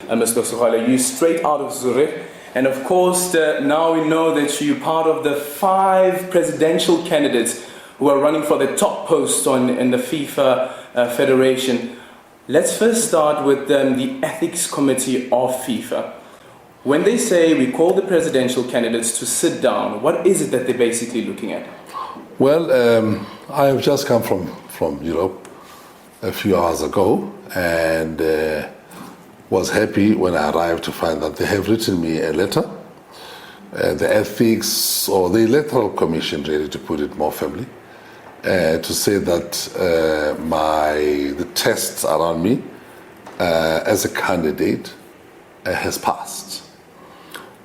Mr. Sexwale. You're straight out of Zurich. And of course, now we know that you're part of the 5 presidential candidates who are running for the top posts in the FIFA Federation. Let's first start with the Ethics Committee of FIFA. When they say we call the presidential candidates to sit down, what is it that they're basically looking at? Well, I have just come from Europe a few hours ago, and was happy when I arrived to find that they have written me a letter. The Ethics, or the Electoral Commission, really, to put it more firmly, to say that the tests around me as a candidate has passed.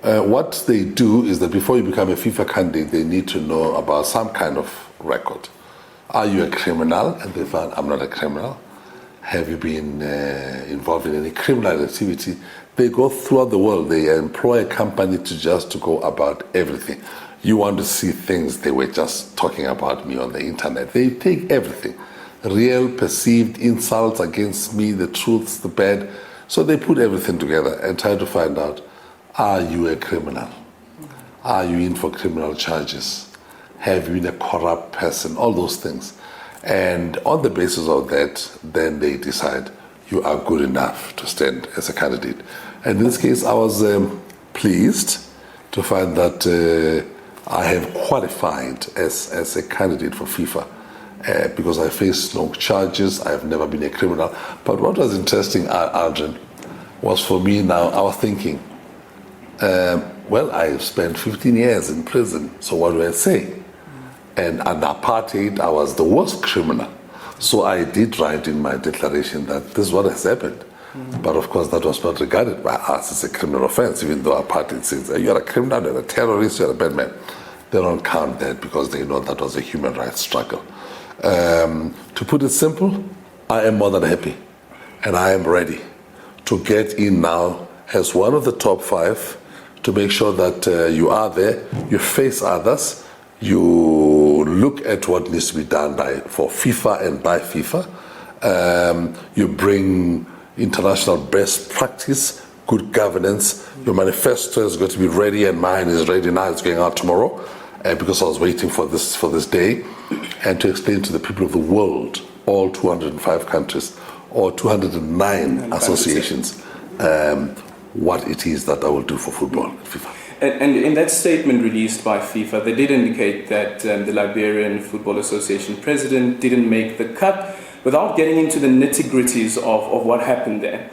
What they do is that before you become a FIFA candidate, they need to know about some kind of record. Are you a criminal? And they found I'm not a criminal. Have you been involved in any criminal activity? They go throughout the world. They employ a company to go about everything. You want to see things, they were just talking about me on the internet. They take everything. Real, perceived insults against me, the truths, the bad. So they put everything together and try to find out, are you a criminal? Are you in for criminal charges? Have you been a corrupt person? All those things. And on the basis of that, then they decide you are good enough to stand as a candidate. And in this case, I was pleased to find that I have qualified as a candidate for FIFA because I faced no charges. I have never been a criminal. But what was interesting, Arjun, was for me now, I was thinking, well, I spent 15 years in prison, so what do I say? And under apartheid, I was the worst criminal. So I did write in my declaration that this is what has happened. But of course, that was not regarded by us as a criminal offense, even though apartheid says you're a criminal, you're a terrorist, you're a bad man. They don't count that because they know that was a human rights struggle. To put it simple, I am more than happy. And I am ready to get in now as one of the top 5 to make sure that you are there, you face others, you look at what needs to be done for FIFA and by FIFA. You bring international best practice, good governance. Your manifesto is going to be ready, and mine is ready now. It's going out tomorrow, because I was waiting for this day, and to explain to the people of the world, all 205 countries, or 209 associations, what it is that I will do for football at FIFA. And in that statement released by FIFA, they did indicate that the Liberian Football Association president didn't make the cut, without getting into the nitty-gritties of what happened there.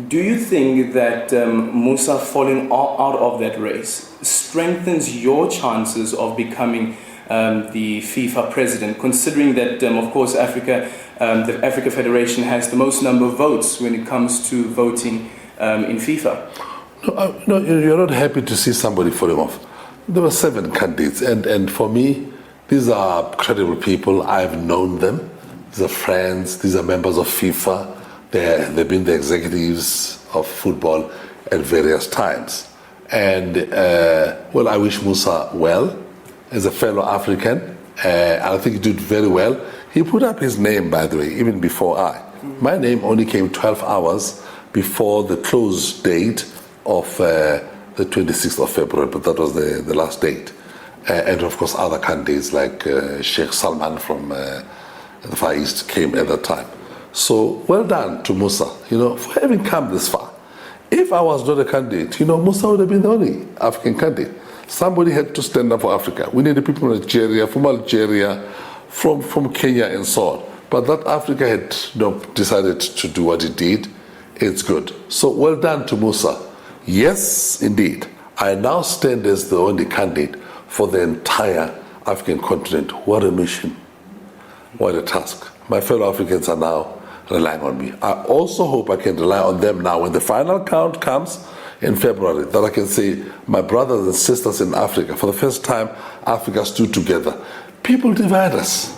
Do you think that Musa falling out of that race strengthens your chances of becoming the FIFA president, considering that, of course, the Africa Federation has the most number of votes when it comes to voting in FIFA? No, you're not happy to see somebody falling off. There were 7 candidates, and for me, these are credible people. I've known them. These are friends. These are members of FIFA. They've been the executives of football at various times. And, well, I wish Musa well as a fellow African. I think he did very well. He put up his name, by the way, even before I. My name only came 12 hours before the close date of the 26th of February, but that was the last date. And of course, other candidates like Sheikh Salman from the Far East came at that time. So well done to Musa, for having come this far. If I was not a candidate, Musa would have been the only African candidate. Somebody had to stand up for Africa. We needed people from Nigeria, from Algeria, from Kenya, and so on. But that Africa had decided to do what it did. It's good. So well done to Musa. Yes, indeed. I now stand as the only candidate for the entire African continent. What a mission. What a task. My fellow Africans are now relying on me. I also hope I can rely on them now when the final count comes in February, that I can say, my brothers and sisters in Africa, for the first time, Africa stood together. People divide us.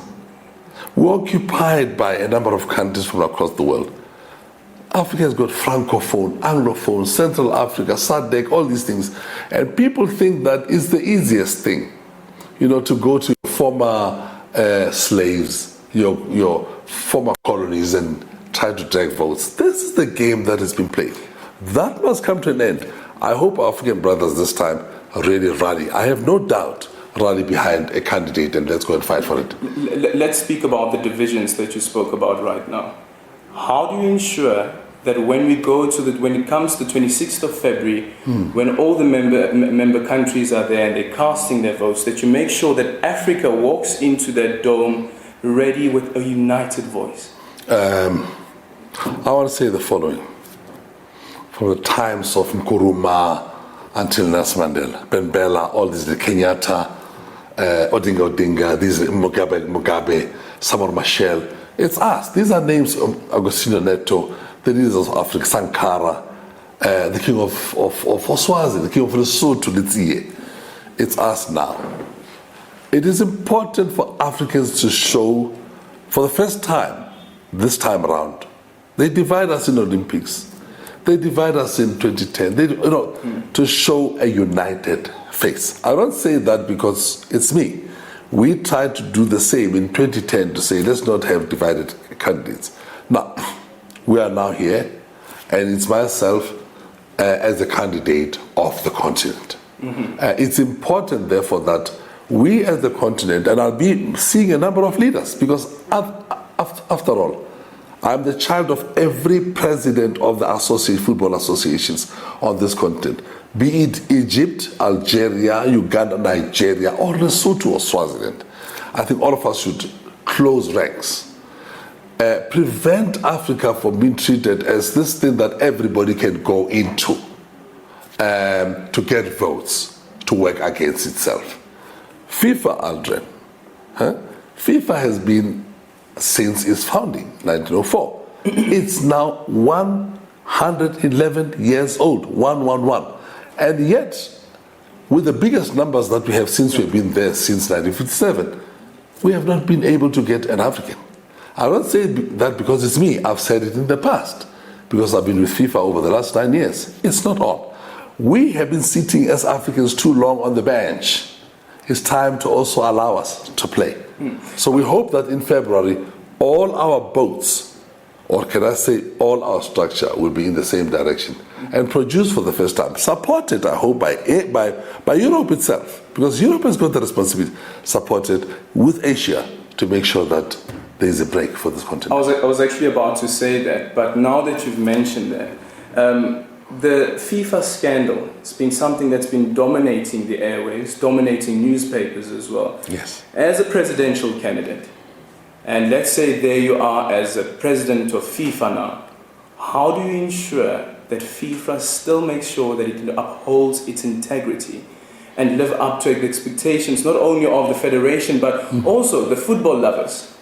We're occupied by a number of countries from across the world. Africa has got Francophone, Anglophone, Central Africa, SADC, all these things. And people think that it's the easiest thing, to go to former slaves, your former colonies, and try to drag votes. This is the game that has been played. That must come to an end. I hope our African brothers this time really rally. I have no doubt rally behind a candidate and let's go and fight for it. Let's speak about the divisions that you spoke about right now. How do you ensure that when it comes to the 26th of February, when all the member countries are there and they're casting their votes, that you make sure that Africa walks into that dome ready with a united voice? I want to say the following. From the times of Nkrumah until Nelson Mandela, Ben Bella, all these, the Kenyatta, Odinga, these Mugabe, Samora Machel, it's us. These are names of Agostinho Neto, the leaders of Africa, Sankara, the king of Oswazi, the king of Lesotho, Letsie. It's us now. It is important for Africans to show, for the first time, this time around, they divide us in Olympics. They divide us in 2010. To show a united face. I don't say that because it's me. We tried to do the same in 2010 to say let's not have divided candidates. Now, we are now here, and it's myself as a candidate of the continent. It's important, therefore, that we as the continent, and I'll be seeing a number of leaders, because after all, I'm the child of every president of the football associations on this continent, be it Egypt, Algeria, Uganda, Nigeria, or Lesotho or Swaziland. I think all of us should close ranks. Prevent Africa from being treated as this thing that everybody can go into to get votes, to work against itself. FIFA, Aldrin, FIFA has been since its founding, 1904. It's now 111 years old, 111. And yet, with the biggest numbers that we have since we've been there since 1957, we have not been able to get an African. I don't say that because it's me. I've said it in the past, because I've been with FIFA over the last 9 years. It's not all. We have been sitting as Africans too long on the bench. It's time to also allow us to play. So we hope that in February, all our boats, or can I say all our structure, will be in the same direction and produce for the first time. Supported, I hope, by Europe itself, because Europe has got the responsibility, supported with Asia to make sure that there is a break for this continent. I was actually about to say that, but now that you've mentioned that, the FIFA scandal, it's been something that's been dominating the airwaves, dominating newspapers as well. Yes. As a presidential candidate, and let's say there you are as a president of FIFA now, how do you ensure that FIFA still makes sure that it upholds its integrity and live up to the expectations not only of the federation but also the football lovers?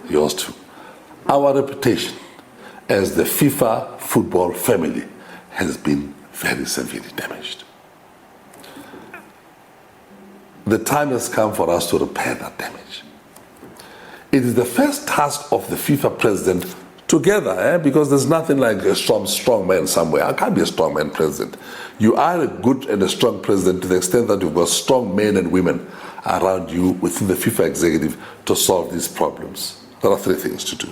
Yours too. Our reputation as the FIFA football family has been very severely damaged. The time has come for us to repair that damage. It is the first task of the FIFA president together, because there's nothing like a strong man somewhere. I can't be a strong man president. You are a good and a strong president to the extent that you've got strong men and women around you within the FIFA executive to solve these problems. There are three things to do.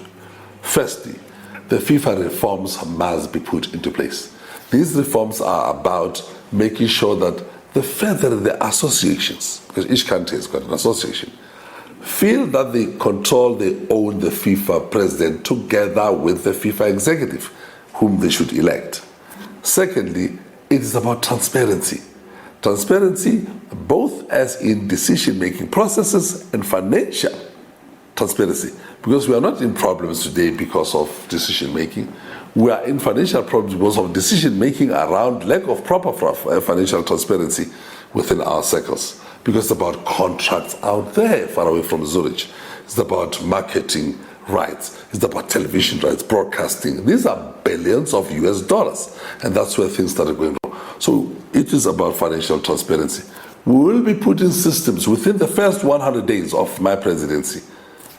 Firstly, the FIFA reforms must be put into place. These reforms are about making sure that the associations, because each country has got an association, feel that they own the FIFA president together with the FIFA executive, whom they should elect. Secondly, it is about transparency. Transparency, both as in decision-making processes and financial transparency, because we are not in problems today because of decision-making. We are in financial problems because of decision-making around lack of proper financial transparency within our circles. Because it's about contracts out there far away from Zurich. It's about marketing rights. It's about television rights, broadcasting. These are billions of US dollars. And that's where things started going wrong. So it is about financial transparency. We will be putting systems within the first 100 days of my presidency.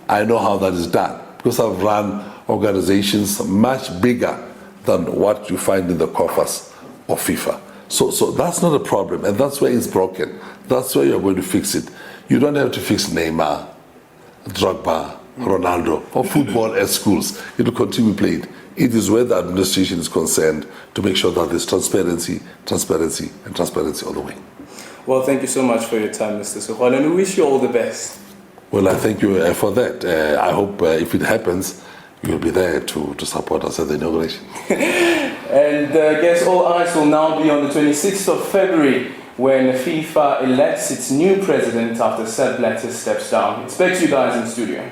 I know how that is done because I've run organizations much bigger than what you find in the coffers of FIFA. So that's not a problem, and that's where it's broken. That's where you're going to fix it. You don't have to fix Neymar, Drogba, Ronaldo, or football at schools. It will continue to be played. It is where the administration is concerned to make sure that there's transparency all the way. Well, thank you so much for your time, Mr. Sexwale, and we wish you all the best. Well, I thank you for that. I hope if it happens, you'll be there to support us at the inauguration. And I guess all eyes will now be on the 26th of February when FIFA elects its new president after Sepp Blatter steps down. Expect you guys in studio.